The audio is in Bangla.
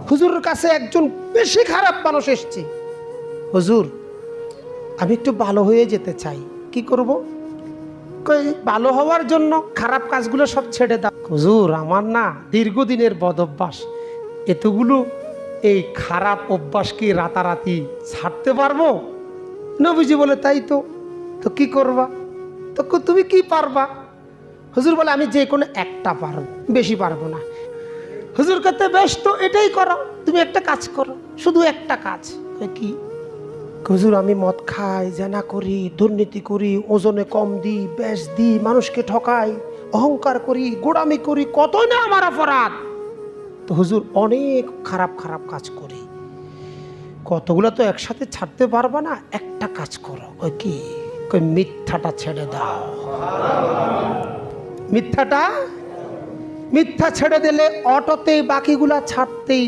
হুজুরের কাছে একজন বেশি খারাপ মানুষ এসছে। হুজুর, আমি একটু ভালো হয়ে যেতে চাই, কি করব? কই, ভালো হওয়ার জন্য খারাপ কাজগুলো সব ছেড়ে দাও। হুজুর, আমার না দীর্ঘদিনের বদ অভ্যাস, এতগুলো এই খারাপ অভ্যাস কি রাতারাতি ছাড়তে পারবো? নবীজি বলে, তাই তো। তো কি করবা? তো তুমি কি পারবা? হুজুর বলে, আমি যে কোনো একটা পারবো, বেশি পারবো না। হুজুর কাছে, বেশ, তো এটাই করো, তুমি একটা কাজ করো, শুধু একটা কাজ। কি? হুজুর, আমি মদ খাই, জেনা করি, দুর্নীতি করি, ওজনে কম দিই, বেশ দিই, মানুষকে ঠকাই, অহংকার করি, গোড়ামি করি, কতই না আমার অপরাধ। তো হুজুর, অনেক খারাপ খারাপ কাজ করি, কতগুলো তো একসাথে ছাড়তে পারবা না, একটা কাজ করো। ওই কি? কই, মিথ্যাটা ছেড়ে দাও। মিথ্যা ছেড়ে দিলে অটোতেই বাকিগুলা ছাড়তেই